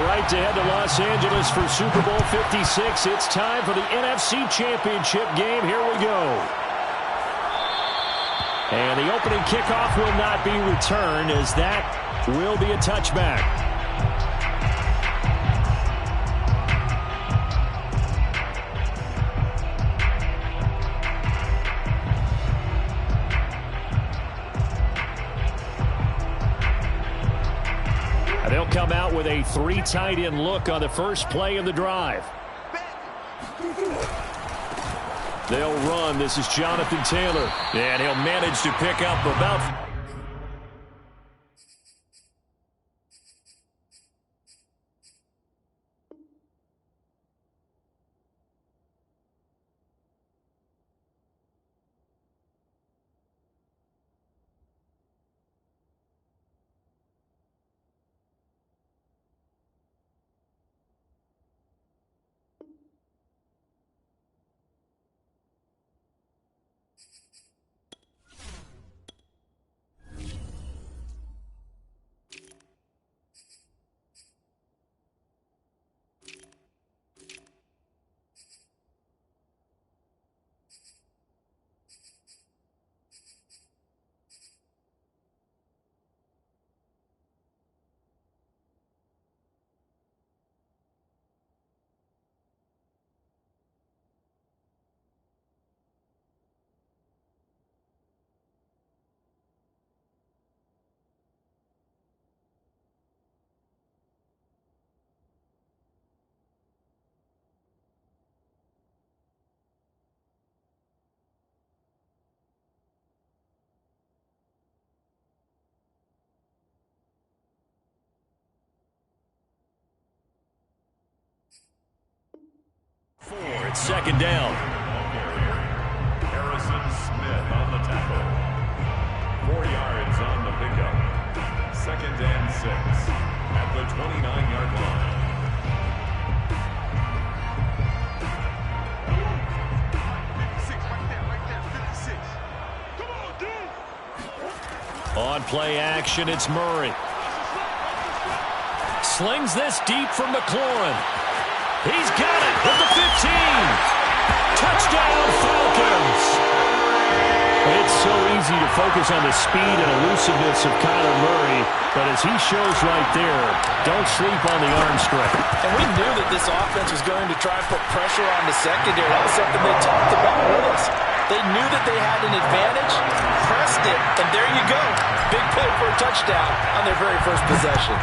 All right, to head to Los Angeles for Super Bowl 56. It's time for the NFC Championship game. Here we go. And the opening kickoff will not be returned, as that will be a touchback. They'll come out with a 3 tight end look on the first play of the drive. They'll run. This is Jonathan Taylor. And he'll manage to pick up about... It's second down. Harrison Smith on the tackle. 4 yards on the pickup. 2nd and 6 at the 29-yard line. On play action, it's Murray. Slings this deep from McLaurin. He's got it at the 15. Touchdown, Falcons. It's so easy to focus on the speed and elusiveness of Kyler Murray, but as he shows right there, don't sleep on the arm strength. And we knew that this offense was going to try and put pressure on the secondary. That was something they talked about with us. They knew that they had an advantage, pressed it, and there you go. Big play for a touchdown on their very first possession.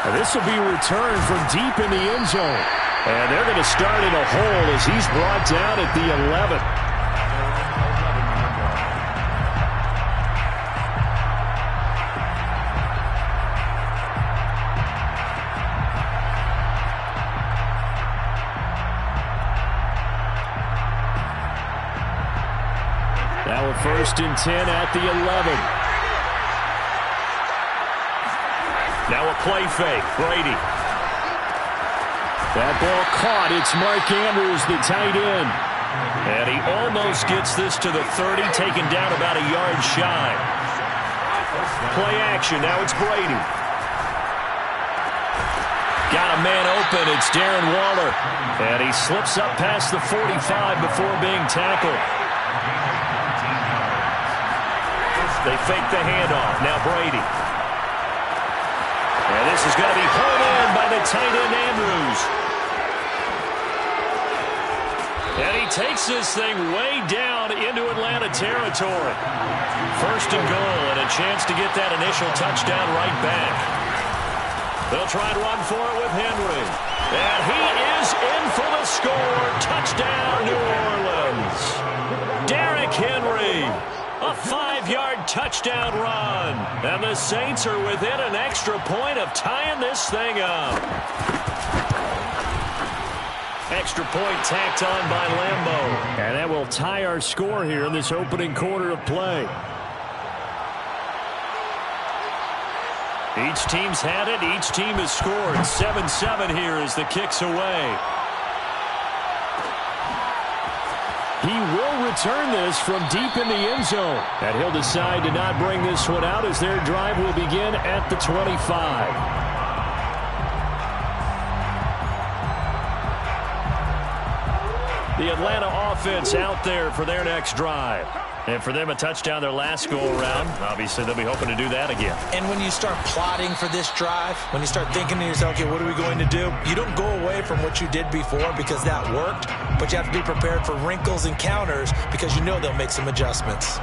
And this will be returned from deep in the end zone. And they're going to start in a hole as he's brought down at the 11. Now a 1st and 10 at the 11. Now a play fake. Brady. That ball caught. It's Mark Andrews, the tight end. And he almost gets this to the 30, taken down about a yard shy. Play action. Now it's Brady. Got a man open. It's Darren Waller. And he slips up past the 45 before being tackled. They fake the handoff. Now Brady. And this is going to be pulled in by the tight end, Andrews. And he takes this thing way down into Atlanta territory. 1st and goal, and a chance to get that initial touchdown right back. They'll try and run for it with Henry. And he is in for the score. Touchdown, New Orleans. Derrick Henry. A 5-yard touchdown run. And the Saints are within an extra point of tying this thing up. Extra point tacked on by Lambeau. And that will tie our score here in this opening quarter of play. Each team's had it. Each team has scored. 7-7 here as the kick's away. He will return this from deep in the end zone. And he'll decide to not bring this one out as their drive will begin at the 25. The Atlanta offense out there for their next drive. And for them, a touchdown their last go-around. Obviously, they'll be hoping to do that again. And when you start plotting for this drive, when you start thinking to yourself, okay, what are we going to do? You don't go away from what you did before because that worked, but you have to be prepared for wrinkles and counters because you know they'll make some adjustments.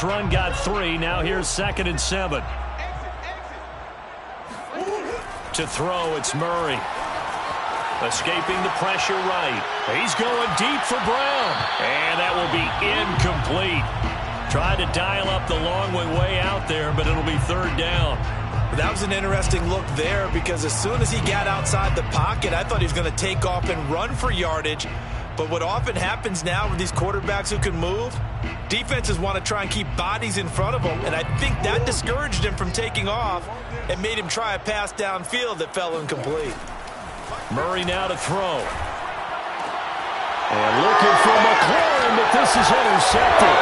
Run got 3. Now here's 2nd and 7. To throw, it's Murray. Escaping the pressure right. He's going deep for Brown. And that will be incomplete. Tried to dial up the long way out there, but it'll be 3rd down. That was an interesting look there because as soon as he got outside the pocket, I thought he was going to take off and run for yardage. But what often happens now with these quarterbacks who can move, defenses want to try and keep bodies in front of them, and I think that discouraged him from taking off and made him try a pass downfield that fell incomplete. Murray now to throw. And looking for McLaurin, but this is intercepted.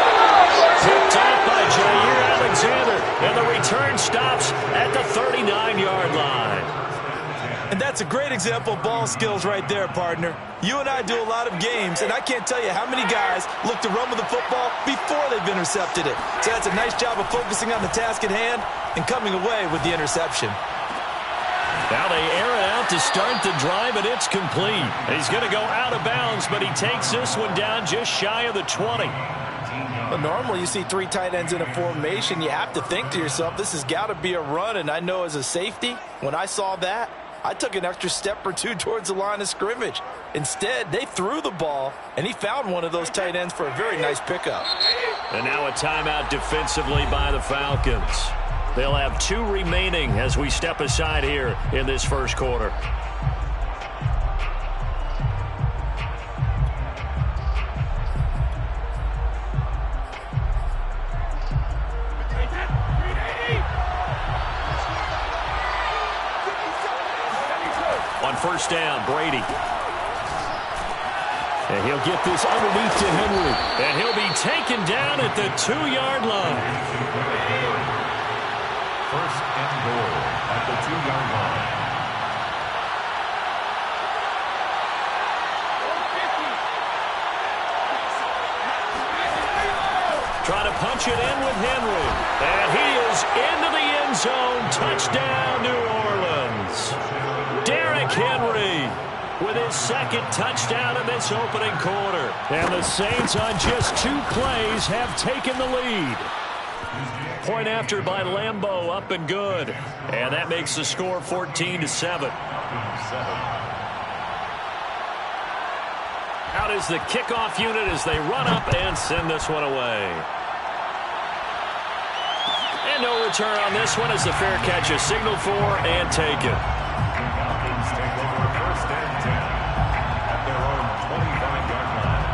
Picked off by Jair Alexander, and the return stops at the 39-yard line. And that's a great example of ball skills right there, partner. You and I do a lot of games, and I can't tell you how many guys look to run with the football before they've intercepted it. So that's a nice job of focusing on the task at hand and coming away with the interception. Now they air it out to start the drive, and it's complete. He's going to go out of bounds, but he takes this one down just shy of the 20. Well, normally you see 3 tight ends in a formation. You have to think to yourself, this has got to be a run, and I know as a safety, when I saw that, I took an extra step or 2 towards the line of scrimmage. Instead, they threw the ball, and he found one of those tight ends for a very nice pickup. And now a timeout defensively by the Falcons. They'll have 2 remaining as we step aside here in this first quarter. On first down, Brady. And he'll get this underneath to Henry. And he'll be taken down at the 2-yard line. First and goal at the 2-yard line. Trying to punch it in with Henry. And he is into the end zone. Touchdown, New Orleans. Derrick Henry with his 2nd touchdown in this opening quarter. And the Saints on just 2 plays have taken the lead. Point after by Lambeau, up and good. And that makes the score 14-7. Out is the kickoff unit as they run up and send this one away. And no return on this one as the fair catch is signaled for and taken. Take over first and 10 at their own 25-yard line.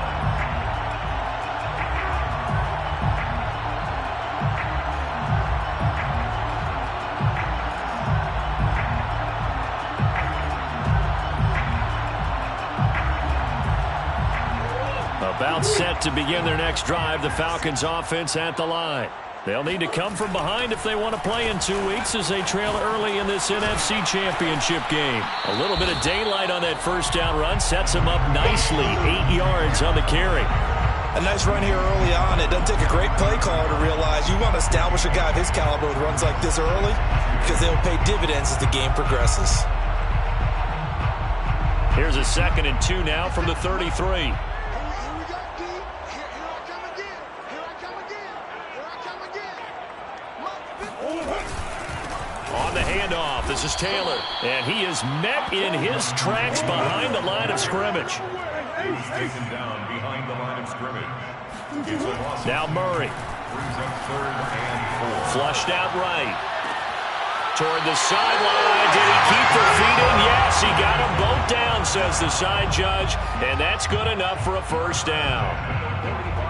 About set to begin their next drive, the Falcons offense at the line. They'll need to come from behind if they want to play in 2 weeks as they trail early in this NFC Championship game. A little bit of daylight on that first down run sets them up nicely. 8 yards on the carry. A nice run here early on. It doesn't take a great play caller to realize you want to establish a guy of his caliber with runs like this early because they'll pay dividends as the game progresses. Here's a 2nd and 2 now from the 33. On the handoff, this is Taylor, and he is met in his tracks behind the line of scrimmage. He's taken down behind the line of scrimmage. Now Murray. Brings up 3rd and 4. Flushed out right. Toward the sideline. Did he keep the feet in? Yes, he got them both down, says says the side judge, and that's good enough for a first down.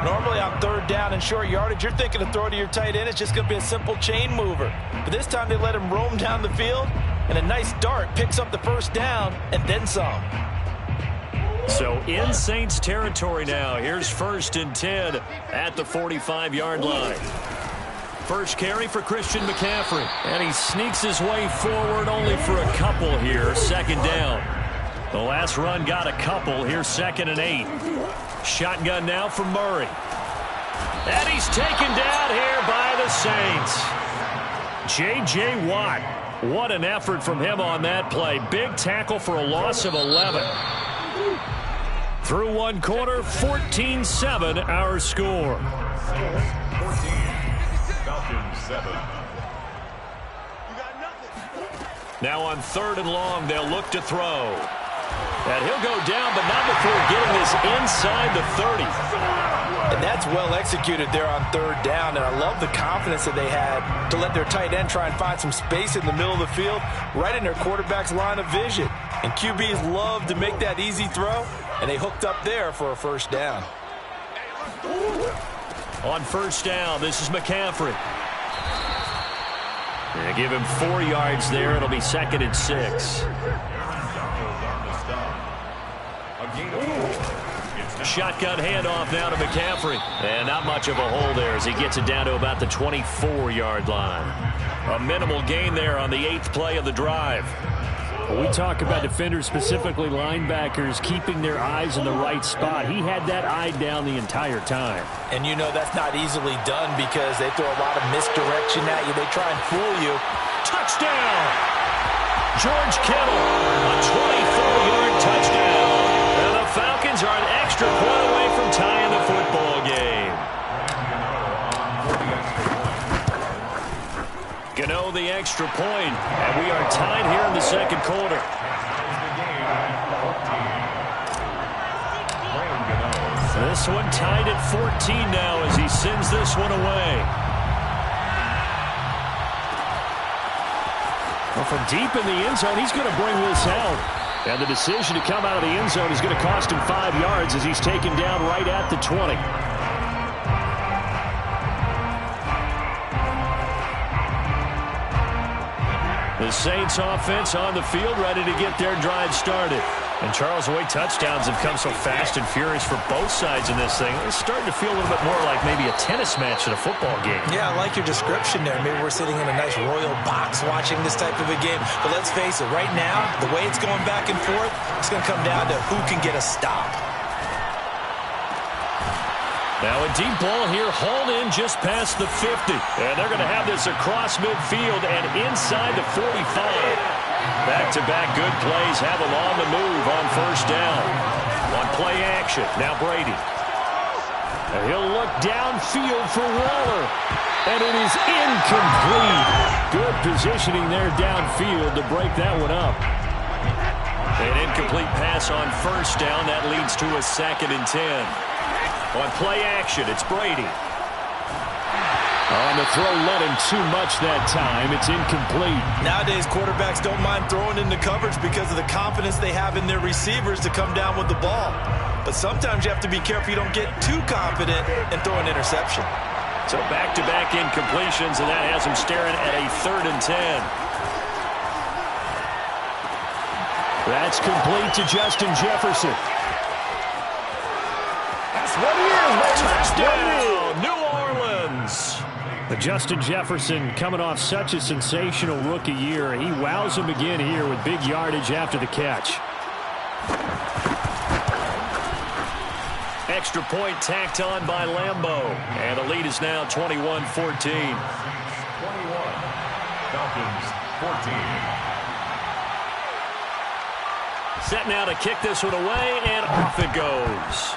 Normally on third down and short yardage, you're thinking to throw to your tight end. It's just going to be a simple chain mover. But this time they let him roam down the field, and a nice dart picks up the first down and then some. So in Saints territory now. Here's 1st and 10 at the 45-yard line. First carry for Christian McCaffrey. And he sneaks his way forward only for a couple here. 2nd down. The last run got a couple. Here's 2nd and 8. Shotgun now for Murray. And he's taken down here by the Saints. J.J. Watt. What an effort from him on that play. Big tackle for a loss of 11. Through one quarter, 14-7 our score. 14, Falcons 7. Now on 3rd and long, they'll look to throw. And he'll go down, but not before getting this inside the 30. And that's well executed there on 3rd down, and I love the confidence that they had to let their tight end try and find some space in the middle of the field, right in their quarterback's line of vision. And QBs love to make that easy throw, and they hooked up there for a first down. On 1st down, this is McCaffrey. They give him 4 yards there. It'll be 2nd and 6. Shotgun handoff now to McCaffrey. And not much of a hole there as he gets it down to about the 24-yard line. A minimal gain there on the 8th play of the drive. We talk about defenders, specifically linebackers, keeping their eyes in the right spot. He had that eye down the entire time. And you know that's not easily done because they throw a lot of misdirection at you. They try and fool you. Touchdown! George Kittle, a 24-yard touchdown. And the Falcons are an extra point away from tying the football game. Gano the extra point, and we are tied here in the 2nd quarter. This one tied at 14 now as he sends this one away. Well, from deep in the end zone, he's going to bring this out. And the decision to come out of the end zone is going to cost him 5 yards as he's taken down right at the 20. The Saints offense on the field ready to get their drive started. And Charles, the way touchdowns have come so fast and furious for both sides in this thing, it's starting to feel a little bit more like maybe a tennis match in a football game. Yeah, I like your description there. Maybe we're sitting in a nice royal box watching this type of a game. But let's face it, right now, the way it's going back and forth, it's going to come down to who can get a stop. Now a deep ball here, hauled in just past the 50. And they're going to have this across midfield and inside the 45. Back-to-back good plays have them on the move on 1st down. On play action, now Brady. And he'll look downfield for Waller. And it is incomplete. Good positioning there downfield to break that one up. An incomplete pass on 1st down. That leads to a 2nd and 10. On play action, it's Brady. On the throw, let him too much that time. It's incomplete. Nowadays, quarterbacks don't mind throwing into coverage because of the confidence they have in their receivers to come down with the ball. But sometimes you have to be careful you don't get too confident and throw an interception. So back-to-back incompletions, and that has him staring at a 3rd and 10. That's complete to Justin Jefferson. What is touchdown, New Orleans. But Justin Jefferson coming off such a sensational rookie year. He wows him again here with big yardage after the catch. Extra point tacked on by Lambeau. And the lead is now 21-14. 21. Falcons 14. Set now to kick this one away, and off it goes.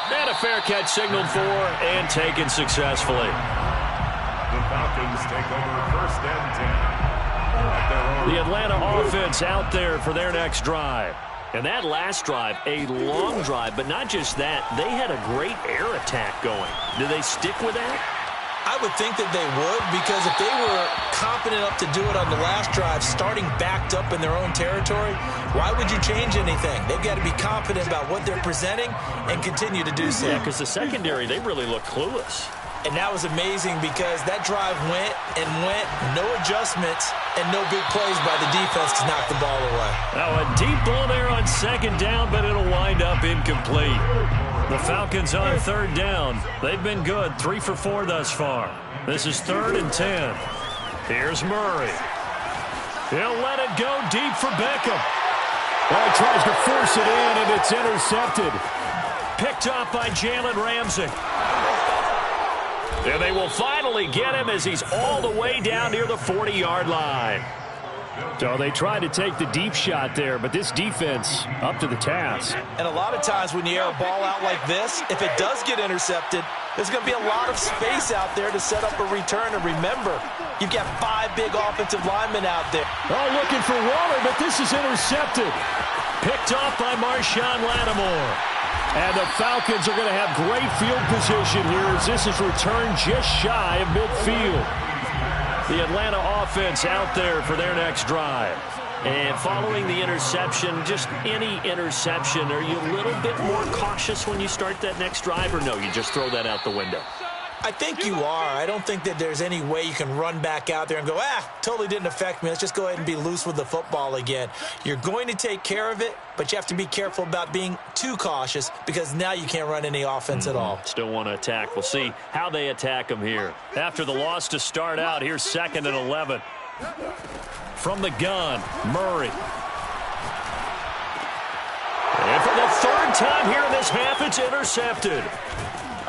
And a fair catch signaled for and taken successfully. The Falcons take over 1st and 10. At their own. The Atlanta offense out there for their next drive. And that last drive, a long drive, but not just that. They had a great air attack going. Do they stick with that? I I would think that they would, because if they were confident enough to do it on the last drive, starting backed up in their own territory, why would you change anything? They've got to be confident about what they're presenting and continue to do so. Yeah, because the secondary, they really look clueless. And that was amazing because that drive went and went, no adjustments, and no big plays by the defense to knock the ball away. Now a deep ball there on second down, but it'll wind up incomplete. The Falcons on third down. They've been good, 3 for 4 thus far. This is 3rd and 10. Here's Murray. He'll let it go deep for Beckham. Well, he tries to force it in, and it's intercepted. Picked off by Jalen Ramsey. And they will finally get him as he's all the way down near the 40-yard line. So they tried to take the deep shot there, but this defense up to the task. And a lot of times when you air a ball out like this, if it does get intercepted, there's going to be a lot of space out there to set up a return. And remember, you've got 5 big offensive linemen out there. Oh, looking for Waller, but this is intercepted. Picked off by Marshawn Lattimore. And the Falcons are going to have great field position here as this is returned just shy of midfield. The Atlanta offense out there for their next drive. And following the interception, just any interception, are you a little bit more cautious when you start that next drive, or no, you just throw that out the window? I think you are. I don't think that there's any way you can run back out there and go, totally didn't affect me. Let's just go ahead and be loose with the football again. You're going to take care of it, but you have to be careful about being too cautious because now you can't run any offense at all. Still want to attack. We'll see how they attack them here. After the loss to start out, here's 2nd and 11. From the gun, Murray. And for the 3rd time here in this half, it's intercepted.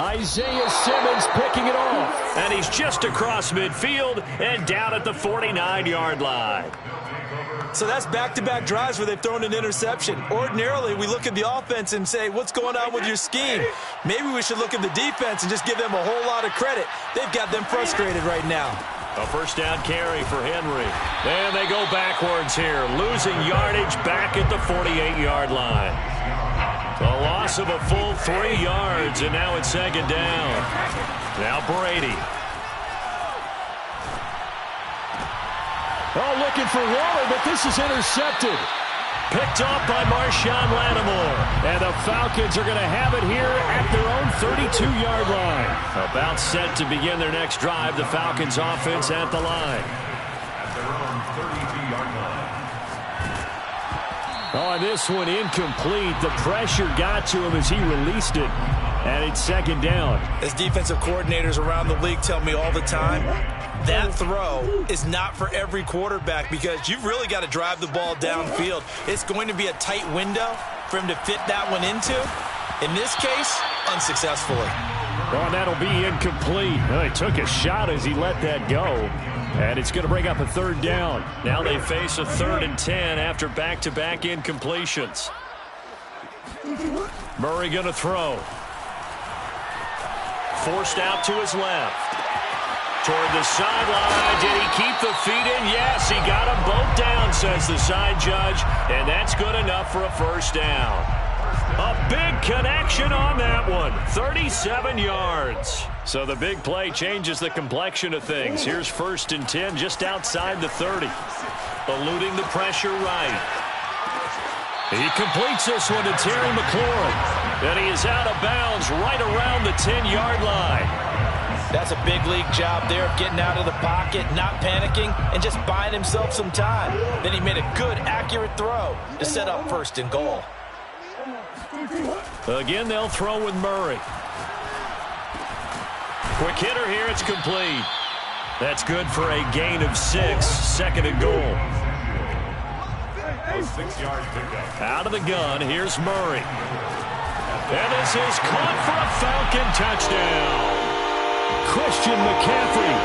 Isaiah Simmons picking it off. And he's just across midfield and down at the 49-yard line. So that's back-to-back drives where they've thrown an interception. Ordinarily, we look at the offense and say, what's going on with your scheme? Maybe we should look at the defense and just give them a whole lot of credit. They've got them frustrated right now. A first down carry for Henry. And they go backwards here, losing yardage back at the 48-yard line. A loss of a full 3 yards, and now it's 2nd down. Now Brady. Oh, looking for Waller, but this is intercepted. Picked off by Marshawn Lattimore. And the Falcons are going to have it here at their own 32-yard line. About set to begin their next drive, the Falcons offense at the line. At their own 32-yard line. Oh, this one incomplete. The pressure got to him as he released it. And it's 2nd down. As defensive coordinators around the league tell me all the time, that throw is not for every quarterback because you've really got to drive the ball downfield. It's going to be a tight window for him to fit that one into. In this case, unsuccessfully. Oh, and that'll be incomplete. Well, he took a shot as he let that go. And it's going to bring up a 3rd down. Now they face a 3rd and 10 after back-to-back incompletions. Murray going to throw. Forced out to his left. Toward the sideline. Did he keep the feet in? Yes, he got them both down, says the side judge. And that's good enough for a first down. A big connection on that one. 37 yards. So the big play changes the complexion of things. Here's 1st and 10 just outside the 30. Eluding the pressure right. He completes this one to Terry McLaurin. And he is out of bounds right around the 10-yard line. That's a big league job there of getting out of the pocket, not panicking, and just buying himself some time. Then he made a good, accurate throw to set up 1st and goal. Again, they'll throw with Murray. Quick hitter here, it's complete. That's good for a gain of 6, 2nd and goal. A 6-yard pickup. Out of the gun, here's Murray. And this is caught for a Falcon touchdown. Christian McCaffrey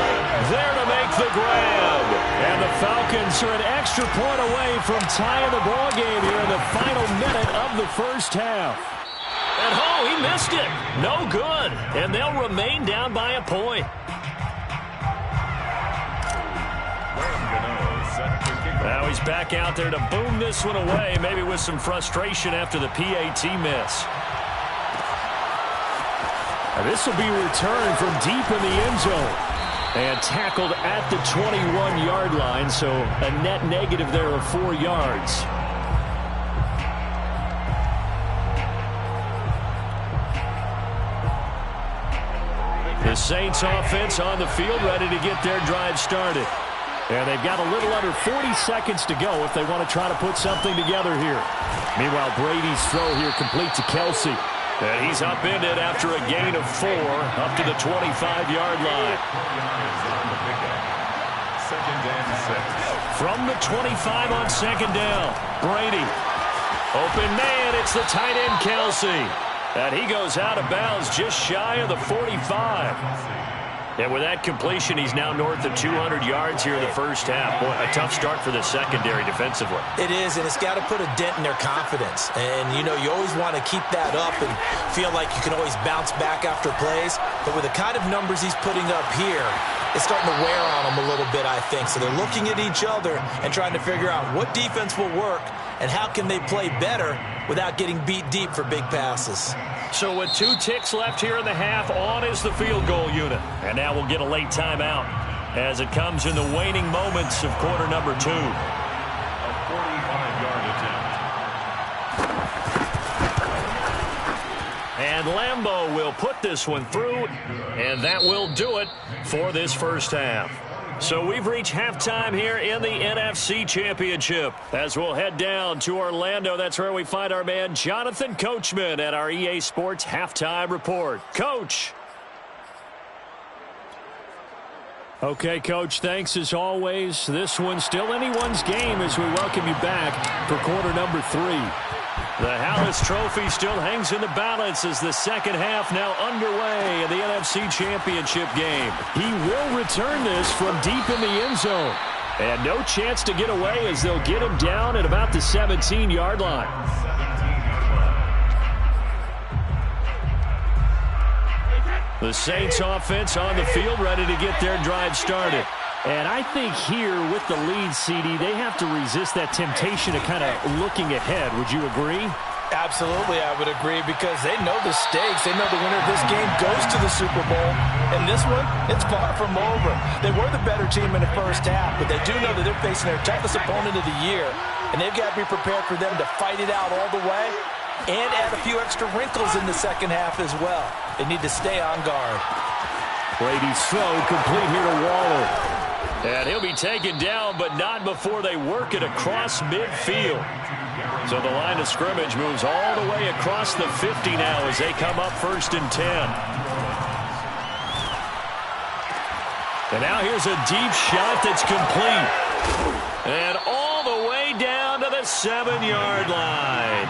there to make the grab. And the Falcons are an extra point away from tying the ball game here in the final minute of the first half. And he missed it. No good. And they'll remain down by a point. Now he's back out there to boom this one away, maybe with some frustration after the PAT miss. And this will be returned from deep in the end zone. And tackled at the 21-yard line, so a net negative there of 4 yards. The Saints offense on the field, ready to get their drive started. And they've got a little under 40 seconds to go if they want to try to put something together here. Meanwhile, Brady's throw here complete to Kelsey. And he's upended after a gain of 4 up to the 25-yard line. Second and 6. From the 25 on second down, Brady. Open man, it's the tight end Kelsey. And he goes out of bounds just shy of the 45. And with that completion, he's now north of 200 yards here in the first half. Boy, a tough start for the secondary defensively. It is, and it's got to put a dent in their confidence. And, you know, you always want to keep that up and feel like you can always bounce back after plays. But with the kind of numbers he's putting up here, it's starting to wear on them a little bit, I think. So they're looking at each other and trying to figure out what defense will work and how can they play better without getting beat deep for big passes. So with 2 ticks left here in the half, on is the field goal unit. And now we'll get a late timeout as it comes in the waning moments of quarter number 2. A 45-yard attempt. And Lambeau will put this one through, and that will do it for this first half. So we've reached halftime here in the NFC Championship. As we'll head down to Orlando, that's where we find our man Jonathan Coachman at our EA Sports Halftime Report. Coach. Okay, Coach, thanks as always. This one's still anyone's game as we welcome you back for quarter number 3. The Hallis Trophy still hangs in the balance as the second half now underway in the NFC Championship game. He will return this from deep in the end zone. And no chance to get away as they'll get him down at about the 17-yard line. The Saints offense on the field ready to get their drive started. And I think here with the lead, CD, they have to resist that temptation of kind of looking ahead. Would you agree? Absolutely, I would agree, because they know the stakes. They know the winner of this game goes to the Super Bowl. And this one, it's far from over. They were the better team in the first half, but they do know that they're facing their toughest opponent of the year. And they've got to be prepared for them to fight it out all the way and add a few extra wrinkles in the second half as well. They need to stay on guard. Brady's throw complete here to Waller. And he'll be taken down, but not before they work it across midfield. So the line of scrimmage moves all the way across the 50 now as they come up 1st and 10. And now here's a deep shot that's complete. And all the way down to the 7-yard line.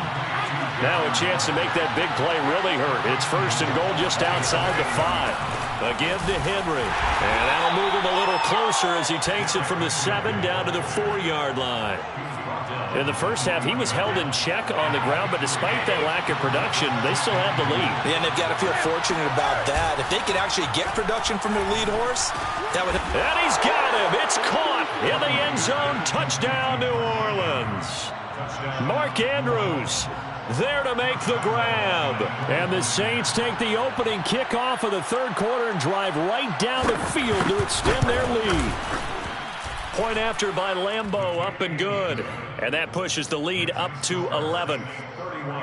Now a chance to make that big play really hurt. It's 1st and goal just outside the 5. Again to Henry. And that'll move him a little closer as he takes it from the 7 down to the 4-yard line. In the first half, he was held in check on the ground, but despite that lack of production, they still have the lead. Yeah, and they've got to feel fortunate about that. If they could actually get production from their lead horse, that would... And he's got him. It's caught in the end zone. Touchdown, New Orleans. Mark Andrews there to make the grab. And the Saints take the opening kickoff of the third quarter and drive right down the field to extend their lead. Point after by Lambeau, up and good. And that pushes the lead up to 11. 31.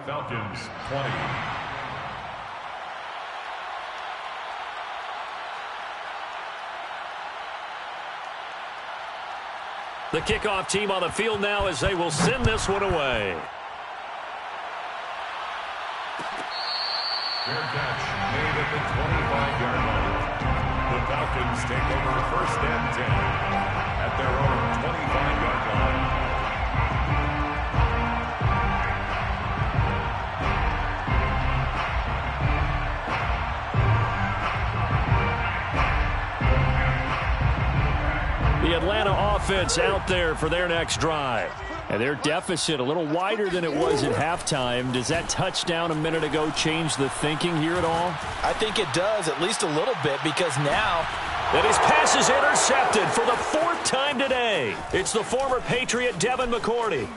Falcons 20. The kickoff team on the field now as they will send this one away. Fair catch made at the 25-yard line. The Falcons take over 1st and 10 at their own 25-yard line. The Atlanta offense out there for their next drive. And their deficit a little wider than it was at halftime. Does that touchdown a minute ago change the thinking here at all? I think it does, at least a little bit, because now... And his pass is intercepted for the 4th time today. It's the former Patriot Devin McCourty.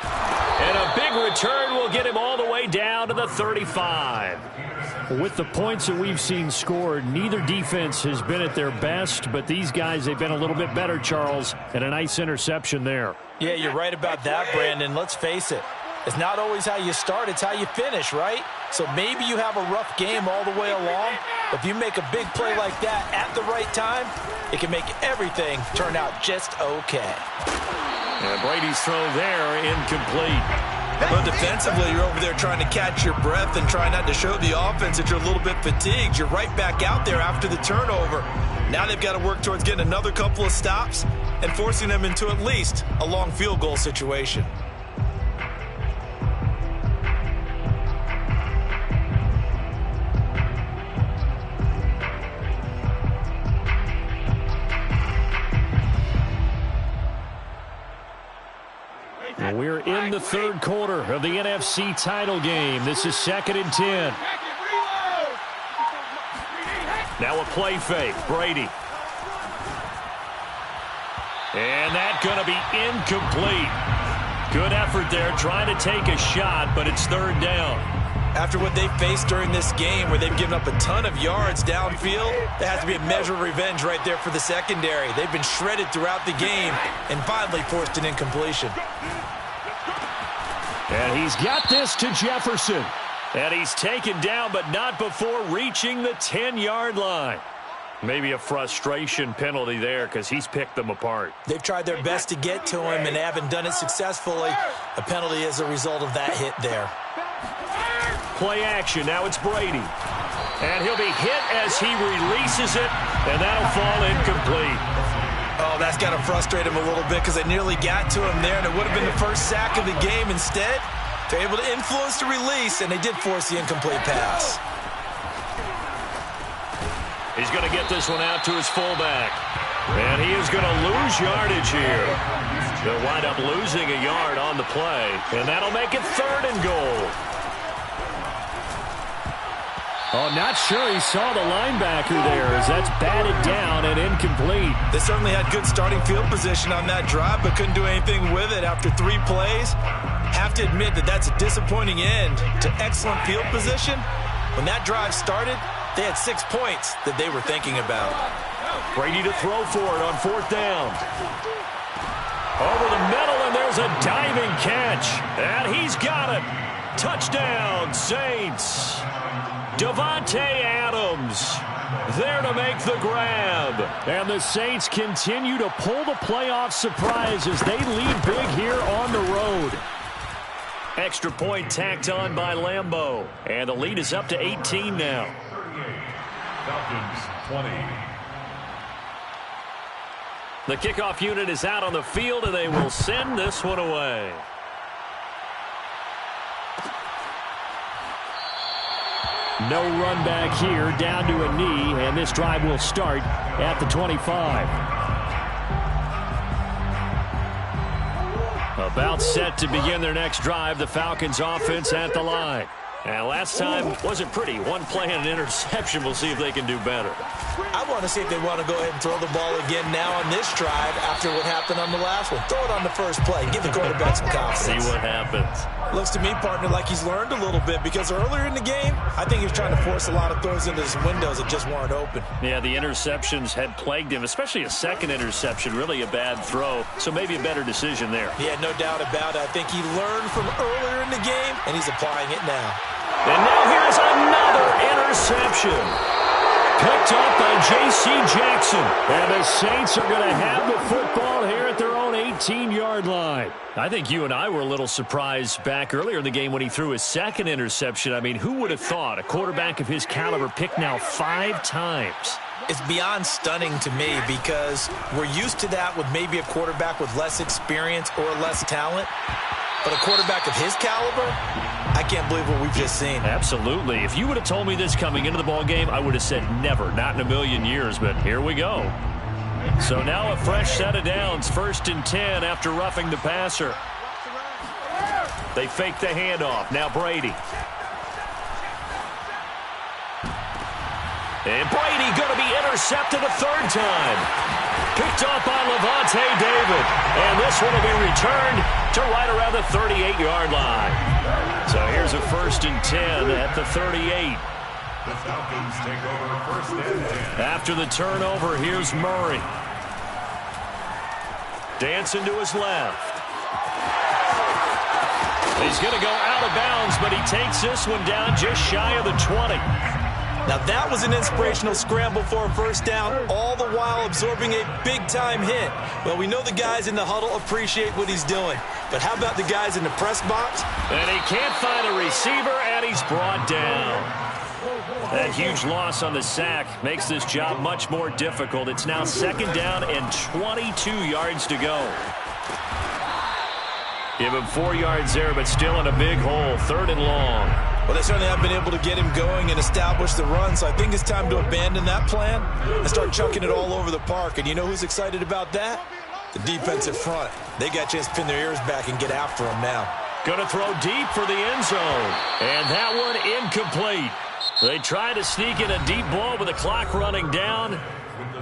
And a big return will get him all the way down to the 35. With the points that we've seen scored, neither defense has been at their best, but these guys, they've been a little bit better, Charles, and a nice interception there. Yeah, you're right about that, Brandon. Let's face it. It's not always how you start, it's how you finish, right? So maybe you have a rough game all the way along, but if you make a big play like that at the right time, it can make everything turn out just okay. And Brady's throw there, incomplete. But defensively, you're over there trying to catch your breath and try not to show the offense that you're a little bit fatigued. You're right back out there after the turnover. Now they've got to work towards getting another couple of stops and forcing them into at least a long field goal situation. We're in the third quarter of the NFC title game. This is 2nd and 10. Now a play fake. Brady. And that's going to be incomplete. Good effort there, trying to take a shot, but it's 3rd down. After what they've faced during this game where they've given up a ton of yards downfield, there has to be a measure of revenge right there for the secondary. They've been shredded throughout the game and finally forced an incompletion. And he's got this to Jefferson. And he's taken down, but not before reaching the 10-yard line. Maybe a frustration penalty there because he's picked them apart. They've tried their best to get to him and haven't done it successfully. A penalty as a result of that hit there. Play action. Now it's Brady. And he'll be hit as he releases it, and that'll fall incomplete. Oh, that's got to frustrate him a little bit because they nearly got to him there, and it would have been the first sack of the game. Instead, they're able to influence the release, and they did force the incomplete pass. He's going to get this one out to his fullback. And he is going to lose yardage here. They'll wind up losing a yard on the play, and that'll make it 3rd and goal. Oh, not sure he saw the linebacker there as that's batted down and incomplete. They certainly had good starting field position on that drive, but couldn't do anything with it after 3 plays. Have to admit that that's a disappointing end to excellent field position. When that drive started, they had 6 points that they were thinking about. Brady to throw for it on 4th down. Over the middle, and there's a diving catch. And he's got it. Touchdown, Saints. Davante Adams there to make the grab. And the Saints continue to pull the playoff surprise as they lead big here on the road. Extra point tacked on by Lambeau. And the lead is up to 18 now. Falcons 20. The kickoff unit is out on the field, and they will send this one away. No run back here, down to a knee, and this drive will start at the 25. About set to begin their next drive, the Falcons offense at the line. And last time wasn't pretty. One play and an interception. We'll see if they can do better. I want to see if they want to go ahead and throw the ball again now on this drive after what happened on the last one. Throw it on the first play. Give the quarterback some confidence. See what happens. Looks to me, partner, like he's learned a little bit because earlier in the game, I think he was trying to force a lot of throws into his windows that just weren't open. Yeah, the interceptions had plagued him, especially a second interception. Really a bad throw, so maybe a better decision there. Yeah, no doubt about it. I think he learned from earlier in the game, and he's applying it now. And now here's another interception. Picked up by J.C. Jackson. And the Saints are going to have the football here at their own 18-yard line. I think you and I were a little surprised back earlier in the game when he threw his second interception. I mean, who would have thought a quarterback of his caliber picked now 5 times? It's beyond stunning to me because we're used to that with maybe a quarterback with less experience or less talent. But a quarterback of his caliber, I can't believe what we've just seen. Absolutely. If you would have told me this coming into the ball game, I would have said never, not in a million years, but here we go. So now a fresh set of downs, 1st and 10 after roughing the passer. They fake the handoff. Now Brady. And Brady going to be intercepted a 3rd time. Picked off by Levante David. And this one will be returned to right around the 38-yard line. So here's a 1st and 10 at the 38. The Falcons take over first and 10. After the turnover, here's Murray. Dancing to his left. He's going to go out of bounds, but he takes this one down just shy of the 20. Now that was an inspirational scramble for a first down, all the while absorbing a big-time hit. Well, we know the guys in the huddle appreciate what he's doing. But how about the guys in the press box? And he can't find a receiver, and he's brought down. That huge loss on the sack makes this job much more difficult. It's now second down and 22 yards to go. Give him 4 yards there, but still in a big hole, third and long. Well, they certainly have been able to get him going and establish the run, so I think it's time to abandon that plan and start chucking it all over the park. And you know who's excited about that? The defensive front. They got a chance to pin their ears back and get after him now. Going to throw deep for the end zone. And that one incomplete. They try to sneak in a deep ball with the clock running down,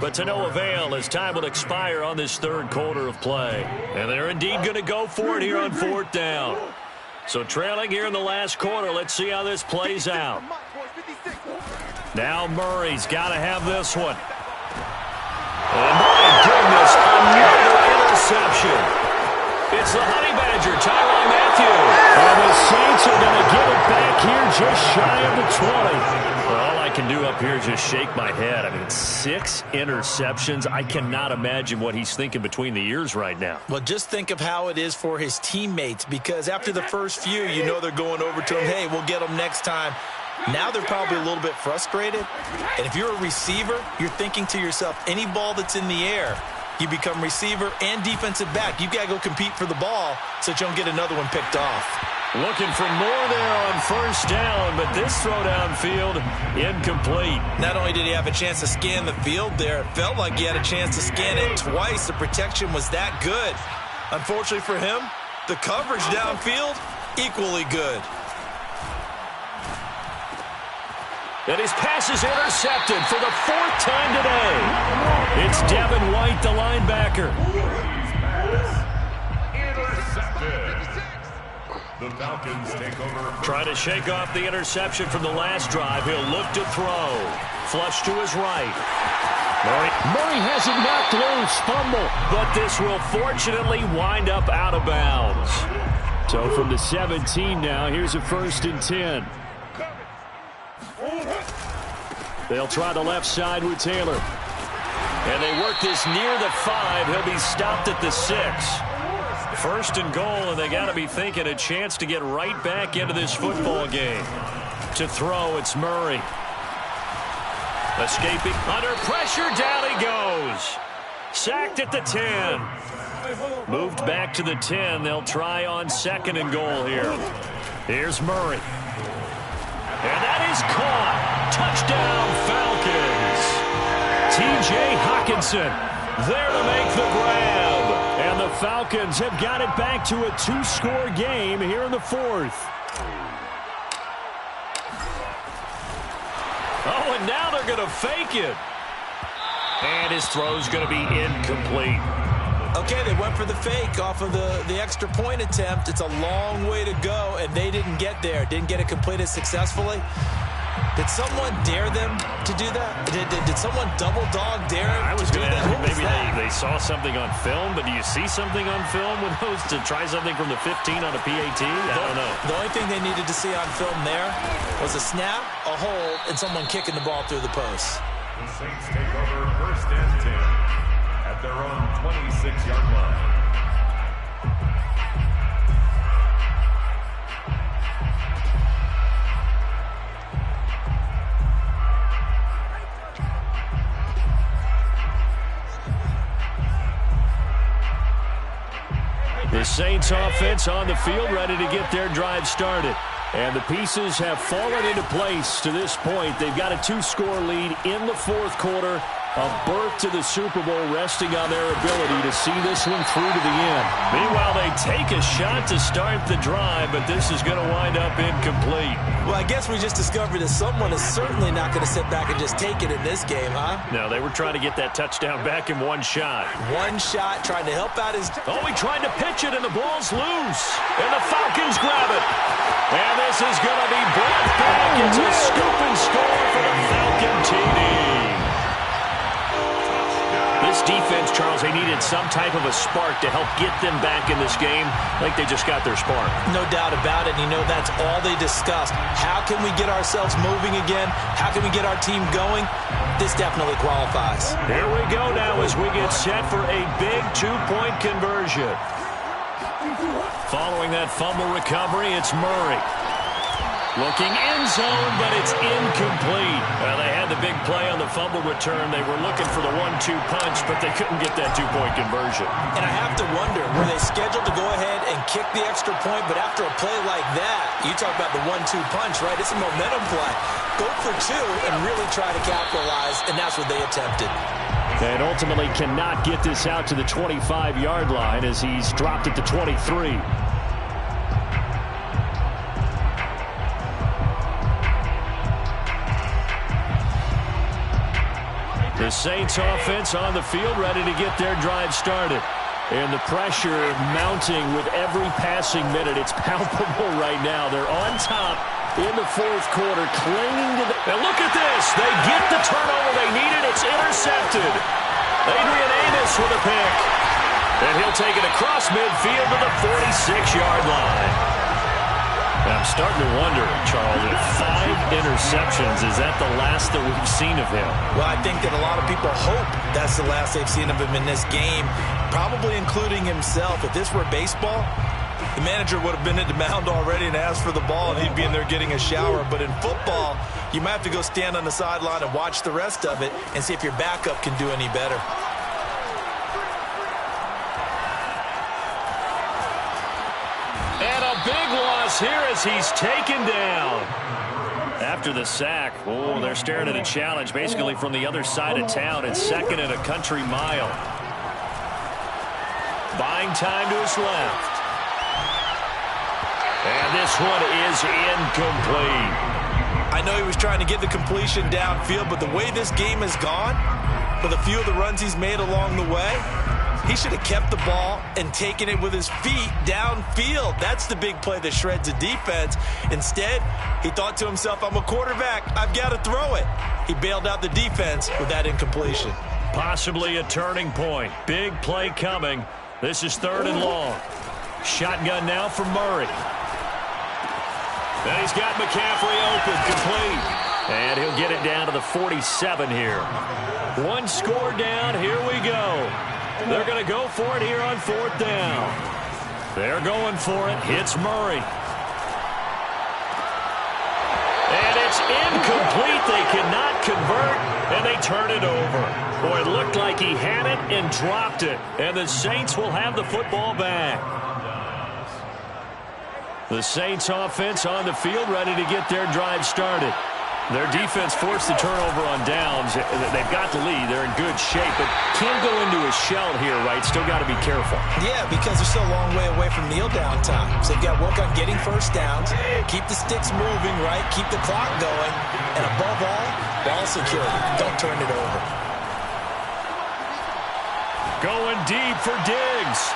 but to no avail as time will expire on this third quarter of play. And they're indeed going to go for it here on fourth down. So trailing here in the last quarter, let's see how this plays out. Now Murray's got to have this one. And my goodness, another interception. It's the Honey Badger, Tyrann Mathieu. And the Saints are going to get it back here just shy of the 20. Well, all I can do up here is just shake my head. I mean, 6 interceptions. I cannot imagine what he's thinking between the ears right now. Well, just think of how it is for his teammates, because after the first few, you know they're going over to him, hey, we'll get him next time. Now they're probably a little bit frustrated. And if you're a receiver, you're thinking to yourself, any ball that's in the air, you become receiver and defensive back. You've got to go compete for the ball so that you don't get another one picked off. Looking for more there on first down, but this throw downfield incomplete. Not only did he have a chance to scan the field there, it felt like he had a chance to scan it twice. The protection was that good. Unfortunately for him, the coverage downfield, equally good. And his pass is intercepted for the 4th time today. It's Devin White, the linebacker. Intercepted. The Falcons take over. Trying to shake off the interception from the last drive. He'll look to throw. Flush to his right. Murray has it knocked loose. Fumble. But this will fortunately wind up out of bounds. So from the 17 now, here's a 1st and 10. They'll try the left side with Taylor. And they work this near the 5. He'll be stopped at the 6. 1st and goal, and they got to be thinking a chance to get right back into this football game. To throw, it's Murray. Escaping under pressure, down he goes. Sacked at the 10. Moved back to the 10. They'll try on 2nd and goal here. Here's Murray. And that is caught. Touchdown, Falcons. T.J. Hockenson there to make the grab. And the Falcons have got it back to a 2-score game here in the 4th. Oh, and now they're going to fake it. And his throw's going to be incomplete. Okay, they went for the fake off of the extra point attempt. It's a long way to go, and they didn't get there. Didn't get it completed successfully. Did someone dare them to do that? Did someone double dog dare I was to do going to that? ask, maybe they saw something on film, but do you see something on film with those to try something from the 15 on a PAT? I don't know. The only thing they needed to see on film there was a snap, a hold, and someone kicking the ball through the post. The Saints take over 1st and 10 at their own 26-yard line. The Saints offense on the field, ready to get their drive started. And the pieces have fallen into place to this point. They've got a 2-score lead in the 4th quarter. A berth to the Super Bowl resting on their ability to see this one through to the end. Meanwhile, they take a shot to start the drive, but this is going to wind up incomplete. Well, I guess we just discovered that someone is certainly not going to sit back and just take it in this game, huh? No, they were trying to get that touchdown back in one shot. One shot, trying to help out his... Oh, he tried to pitch it, and the ball's loose. And the Falcons grab it. And this is going to be brought back. It's a scoop and score for the Falcon TD. This defense, Charles, they needed some type of a spark to help get them back in this game. I think they just got their spark. No doubt about it. You know, that's all they discussed. How can we get ourselves moving again? How can we get our team going? This definitely qualifies. Here we go now as we get set for a big two-point conversion. Following that fumble recovery, it's Murray. Looking end zone, but it's incomplete. Well, they had the big play on the fumble return. They were looking for the 1-2 punch, but they couldn't get that two-point conversion. And I have to wonder, were they scheduled to go ahead and kick the extra point, but after a play like that, you talk about the 1-2 punch, right? It's a momentum play. Go for two and really try to capitalize, and that's what they attempted. And ultimately cannot get this out to the 25-yard line as he's dropped at the 23. The Saints offense on the field, ready to get their drive started. And the pressure mounting with every passing minute. It's palpable right now. They're on top in the fourth quarter, clinging to the... And look at this. They get the turnover they needed. It's intercepted. Adrian Amos with a pick. And he'll take it across midfield to the 46-yard line. I'm starting to wonder, Charles, if 5 interceptions, is that the last that we've seen of him? Well, I think that a lot of people hope that's the last they've seen of him in this game, probably including himself. If this were baseball, the manager would have been at the mound already and asked for the ball, and he'd be in there getting a shower. But in football, you might have to go stand on the sideline and watch the rest of it and see if your backup can do any better. And a big loss here as he's taken down. After the sack, oh, they're staring at a challenge basically from the other side of town. It's second and a country mile. Buying time to his left. And this one is incomplete. I know he was trying to get the completion downfield, but the way this game has gone, with a few of the runs he's made along the way, he should have kept the ball and taken it with his feet downfield. That's the big play that shreds the defense. Instead, he thought to himself, I'm a quarterback. I've got to throw it. He bailed out the defense with that incompletion. Possibly a turning point. Big play coming. This is 3rd and long. Shotgun now for Murray. And he's got McCaffrey open, complete. And he'll get it down to the 47 here. One score down. Here we go. They're going to go for it here on 4th down. They're going for it. Hits Murray. And it's incomplete. They cannot convert, and they turn it over. Boy, it looked like he had it and dropped it. And the Saints will have the football back. The Saints offense on the field, ready to get their drive started. Their defense forced the turnover on downs. They've got the lead. They're in good shape, but can't go into a shell here, right? Still got to be careful. Yeah, because they're still a long way away from kneel down time. So they've got to work on getting first downs, keep the sticks moving, right? Keep the clock going, and above all, ball security. Don't turn it over. Going deep for Diggs.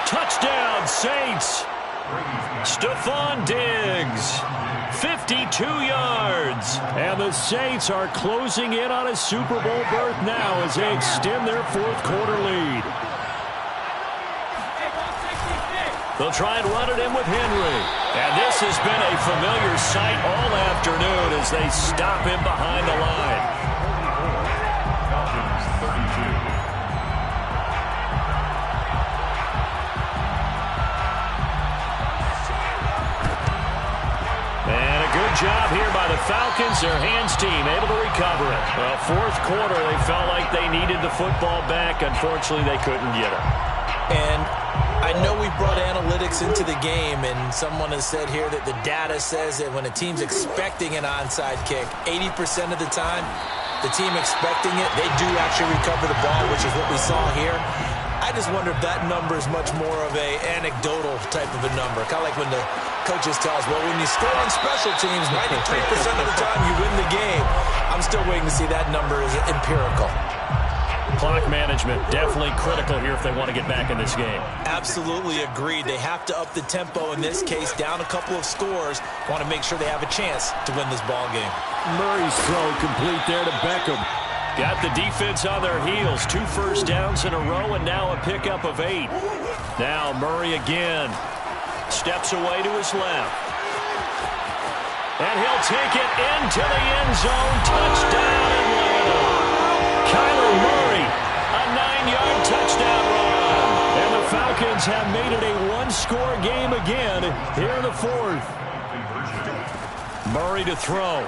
Touchdown, Saints. Stephon Diggs. 52 yards. And the Saints are closing in on a Super Bowl berth now as they extend their fourth quarter lead. They'll try and run it in with Henry. And this has been a familiar sight all afternoon as they stop him behind the line. Job here by the Falcons, their hands team able to recover it. Well, fourth quarter, they felt like they needed the football back. Unfortunately, they couldn't get it. And I know we brought analytics into the game, and someone has said here that the data says that when a team's expecting an onside kick, 80% of the time, the team expecting it, they do actually recover the ball, which is what we saw here. I just wonder if that number is much more of a anecdotal type of a number. Kind of like when the coaches tell us, well, when you score on special teams, 93% of the time you win the game. I'm still waiting to see that number is empirical. Clock management definitely critical here if they want to get back in this game. Absolutely agreed. They have to up the tempo in this case, down a couple of scores. Want to make sure they have a chance to win this ball game. Murray's throw complete there to Beckham. Got the defense on their heels. 2 first downs in a row and now a pickup of 8. Now Murray again. Steps away to his left. And he'll take it into the end zone. Touchdown Atlanta. Kyler Murray, a 9-yard touchdown run. And the Falcons have made it a one-score game again here in the 4th. Murray to throw.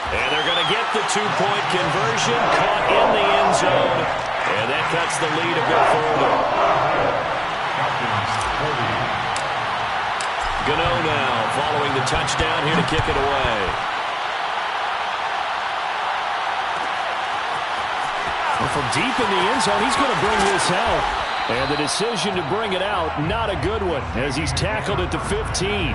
And they're going to get the 2-point conversion, caught in the end zone, and that cuts the lead a bit further. Gano now following the touchdown here to kick it away. And from deep in the end zone, he's going to bring this out. And the decision to bring it out, not a good one, as he's tackled at the 15.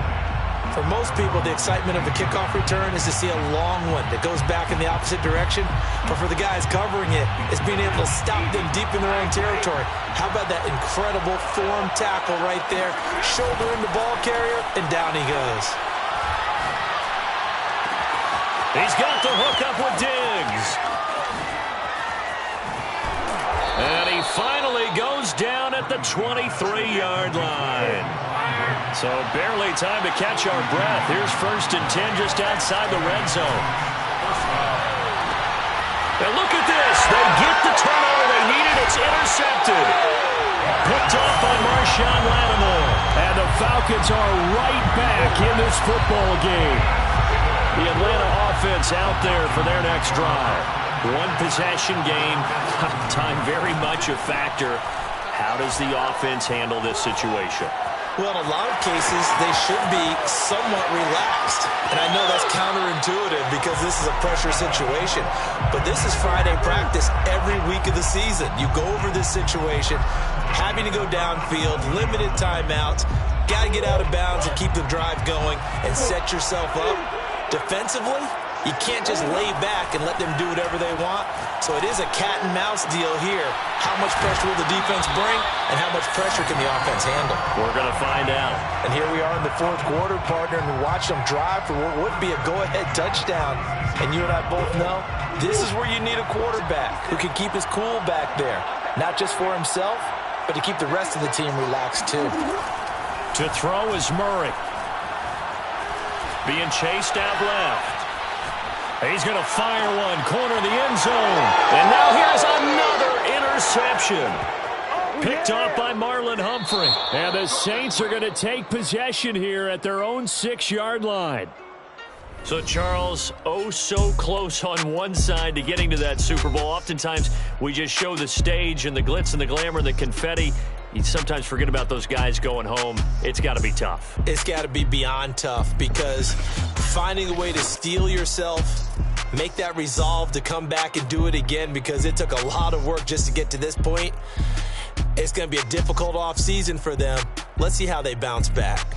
For most people, the excitement of the kickoff return is to see a long one that goes back in the opposite direction. But for the guys covering it, it's being able to stop them deep in their own territory. How about that incredible form tackle right there? Shoulder in the ball carrier, and down he goes. He's got the hook up with Diggs. And he finally goes down at the 23-yard line. So barely time to catch our breath. Here's 1st and 10 just outside the red zone. And look at this. They get the turnover they needed. It's intercepted. Picked off by Marshawn Lattimore. And the Falcons are right back in this football game. The Atlanta offense out there for their next drive. One possession game. Time very much a factor. How does the offense handle this situation? Well, in a lot of cases, they should be somewhat relaxed. And I know that's counterintuitive because this is a pressure situation. But this is Friday practice every week of the season. You go over this situation, having to go downfield, limited timeouts, got to get out of bounds and keep the drive going and set yourself up. Defensively, you can't just lay back and let them do whatever they want. So it is a cat-and-mouse deal here. How much pressure will the defense bring, and how much pressure can the offense handle? We're going to find out. And here we are in the 4th quarter, partner, and watch them drive for what would be a go-ahead touchdown. And you and I both know this is where you need a quarterback who can keep his cool back there. Not just for himself, but to keep the rest of the team relaxed, too. To throw is Murray. Being chased out left. He's going to fire one, corner of the end zone. And now here's another interception. Picked off by Marlon Humphrey. And the Saints are going to take possession here at their own 6-yard line. So, Charles, oh so close on one side to getting to that Super Bowl. Oftentimes, we just show the stage and the glitz and the glamour and the confetti. You sometimes forget about those guys going home. It's got to be tough. It's got to be beyond tough because finding a way to steel yourself, make that resolve to come back and do it again because it took a lot of work just to get to this point. It's going to be a difficult offseason for them. Let's see how they bounce back.